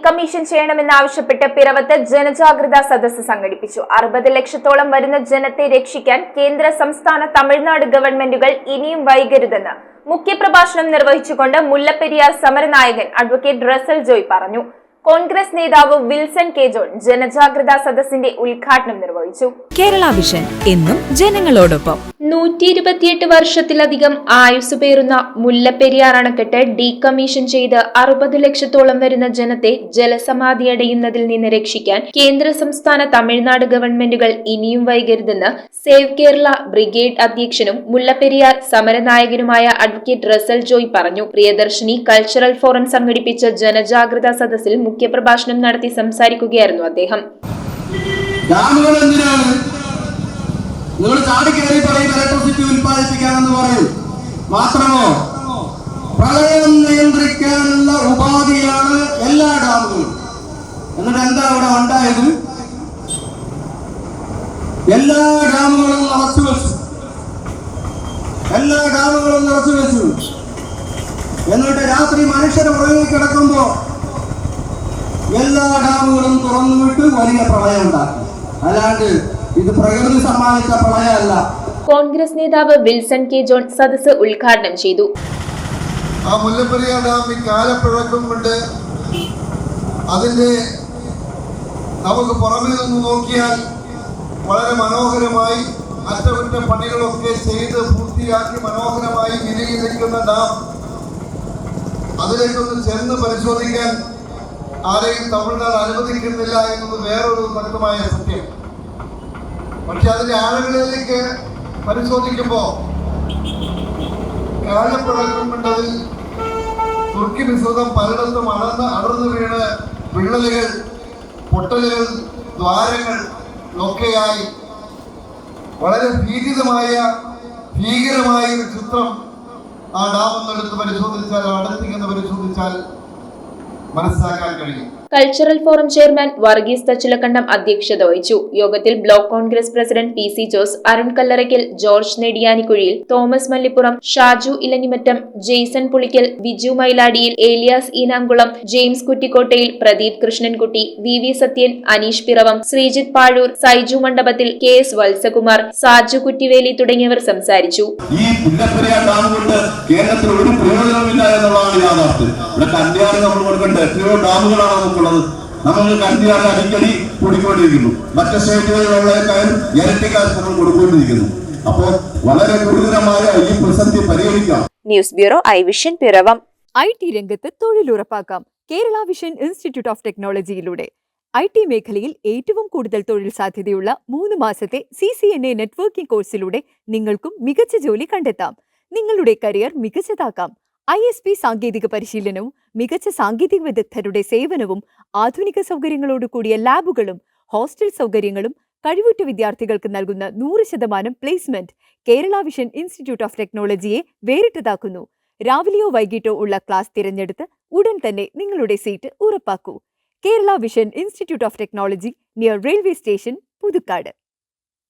Decommission ചെയ്യണമെന്നാവശ്യപ്പെട്ട് പിറവത്ത് ജനജാഗ്രതാ സദസ്സ് സംഘടിപ്പിച്ചു. 60 ലക്ഷത്തോളം വരുന്ന ജനത്തെ രക്ഷിക്കാൻ കേന്ദ്ര സംസ്ഥാന തമിഴ്നാട് ഗവൺമെന്റുകൾ ഇനിയും വൈകരുതെന്ന് മുഖ്യപ്രഭാഷണം നിർവഹിച്ചുകൊണ്ട് മുല്ലപ്പെരിയാർ സമരനായകൻ അഡ്വക്കേറ്റ് റസൽ ജോയ് പറഞ്ഞു. കോൺഗ്രസ് നേതാവ് വിൽസൺ കെ ജോൺ ജനജാഗ്രതാ സദസ്സിന്റെ ഉദ്ഘാടനം നിർവഹിച്ചു. കേരള വിഷൻ എന്നും ജനങ്ങളോടൊപ്പം. 128 വർഷത്തിലധികം ആയുസ് പേറുന്ന മുല്ലപ്പെരിയാർ അണക്കെട്ട് ഡീകമ്മീഷൻ ചെയ്ത് 60 ലക്ഷത്തോളം വരുന്ന ജനത്തെ ജലസമാധി അടയുന്നതിൽ നിന്ന് രക്ഷിക്കാൻ കേന്ദ്ര സംസ്ഥാന തമിഴ്നാട് ഗവൺമെന്റുകൾ ഇനിയും വൈകരുതെന്ന് സേവ് കേരള ബ്രിഗേഡ് അധ്യക്ഷനും മുല്ലപ്പെരിയാർ സമരനായകനുമായ അഡ്വക്കേറ്റ് റസൽ ജോയ് പറഞ്ഞു. പ്രിയദർശിനി കൾച്ചറൽ ഫോറം സംഘടിപ്പിച്ച ജനജാഗ്രതാ സദസ്സിൽ മുഖ്യപ്രഭാഷണം നടത്തി സംസാരിക്കുകയായിരുന്നു അദ്ദേഹം. നിങ്ങൾ ചാടിക്കയറി പറയും ഇലക്ട്രിസിറ്റി ഉൽപ്പാദിപ്പിക്കാനെന്ന് പറയും. മാത്രമോ പ്രളയം നിയന്ത്രിക്കാനുള്ള ഉപാധിയാണ് എല്ലാ ഡാമുകളും. എന്നിട്ട് എന്താ അവിടെ ഉണ്ടായത്? എല്ലാ ഡാമുകളും നിറച്ചു വെച്ചു. എന്നിട്ട് രാത്രി മനുഷ്യർ ഉറങ്ങിക്കിടക്കുമ്പോ എല്ലാ ഡാമുകളും തുറന്നുവിട്ട് വലിയ പ്രളയം ഉണ്ടാക്കി. അല്ലാണ്ട് ഇത് പ്രകൃതി സമ്മാനിച്ച പ്രളയമല്ല. കോൺഗ്രസ് നേതാവ് വിൽസൺ കെ ജോൺ സദസ്സ് ഉദ്ഘാടനം ചെയ്തു. ആ മുല്ലപ്പെരിയാർ ഡാം ഈ കാലപ്പഴക്കം കൊണ്ട് അതിന്റെ നമുക്ക് പുറമേ നിന്ന് നോക്കിയാൽ വളരെ മനോഹരമായി അറ്റകുറ്റപ്പണികളൊക്കെ ചെയ്ത് പൂർത്തിയാക്കി മനോഹരമായി വിലയിരുത്തുന്ന ഡാം, അതിലേക്കൊന്ന് ചെന്ന് പരിശോധിക്കാൻ ആരെയും തമിഴ്നാട് അനുവദിക്കുന്നില്ല എന്നത് വേറൊരു വ്യക്തമായ സത്യം. പക്ഷെ അതിന്റെ ആളുകളിലേക്ക് പരിശോധിക്കുമ്പോൾ കാലപ്പഴക്കം കൊണ്ടതിൽ തുർക്കി മിശ്രിതം പലയിടത്തും അടർന്നു വീണ് വിള്ളലുകൾ, പൊട്ടലുകൾ, ദ്വാരങ്ങൾ ഒക്കെയായി വളരെ ഭീകരമായ ഒരു ചിത്രം ആ ഡാം ഒന്നെടുത്ത് പരിശോധിച്ചാൽ, അടുത്തേക്ക് പരിശോധിച്ചാൽ മനസ്സിലാക്കാൻ കഴിയും. Cultural forum chairman Varghese Thachilakandam അധ്യക്ഷത വഹിച്ചു. യോഗത്തിൽ block Congress president P C Jose, Arun Kallarakkal, George Nediyanikuzhiyil, Thomas Mallippuram, Shaju Elanjimattam, Jaison Pulickal, Viju Mailadiyil, Elias Eenamkulam, James Kuttikottayil, Pradeep Krishnankutty, V V Sathyan, Aneesh Piravom, Sreejith Pazhoor, Saiju Mandapathil, K S Valsakumar, Saju Kuttiveli തുടങ്ങിയവർ സംസാരിച്ചു. ഈ മുല്ലപ്പെരിയാർ ഡാം കൊണ്ട് കേരളത്തിൽ ഒരു പ്രയോജനമില്ല എന്നുള്ളതാണ് യാഥാർത്ഥ്യം. ഇവിടെ കന്യാറ് നമ്മൾ കൊടുക്കേണ്ട എത്രയോ ഡാമുകളാണ് നമുക്കുള്ളത്. നമ്മൾ കന്യാറ് അടിക്കടി കൂടിക്കൊണ്ടിരിക്കുന്നു. മറ്റ് സ്റ്റേറ്റുകളിലുള്ളതിനേക്കാൾ ഇരട്ടി കാശ് നമ്മൾ കൊടുക്കൊണ്ടിരിക്കുന്നു. അപ്പോൾ വളരെ ഗുരുതരമായ ഈ പ്രതിസന്ധി പരിഹരിക്കാം. News bureau I Vision Piravom. IT രംഗത്ത് തൊഴിലുറപ്പാക്കാം കേരള വിഷൻ ഇൻസ്റ്റിറ്റ്യൂട്ട് ഓഫ് ടെക്നോളജിയിലൂടെ. IT മേഖലയിൽ ഏറ്റവും കൂടുതൽ തൊഴിൽ സാധ്യതയുള്ള 3 മാസത്തെ CCNA നെറ്റ്വർക്കിംഗ് കോഴ്സിലൂടെ നിങ്ങൾക്കും മികച്ച ജോലി കണ്ടെത്താം. നിങ്ങളുടെ കരിയർ മികച്ചതാക്കാം. ISP സാങ്കേതിക പരിശീലനവും മികച്ച സാങ്കേതിക വിദഗ്ധരുടെ സേവനവും ആധുനിക സൗകര്യങ്ങളോട് കൂടിയ ലാബുകളും ഹോസ്റ്റൽ സൗകര്യങ്ങളും കഴിവുറ്റ വിദ്യാർത്ഥികൾക്ക് നൽകുന്ന 100% placement Kerala Vision Institute of ടെക്നോളജിയെ വേറിട്ടതാക്കുന്നു. രാവിലെയോ വൈകിട്ടോ ഉള്ള ക്ലാസ് തിരഞ്ഞെടുത്ത് ഉടൻ തന്നെ നിങ്ങളുടെ സീറ്റ് ഉറപ്പാക്കൂ. Kerala Vision Institute of Technology, near railway station, Puthukkad.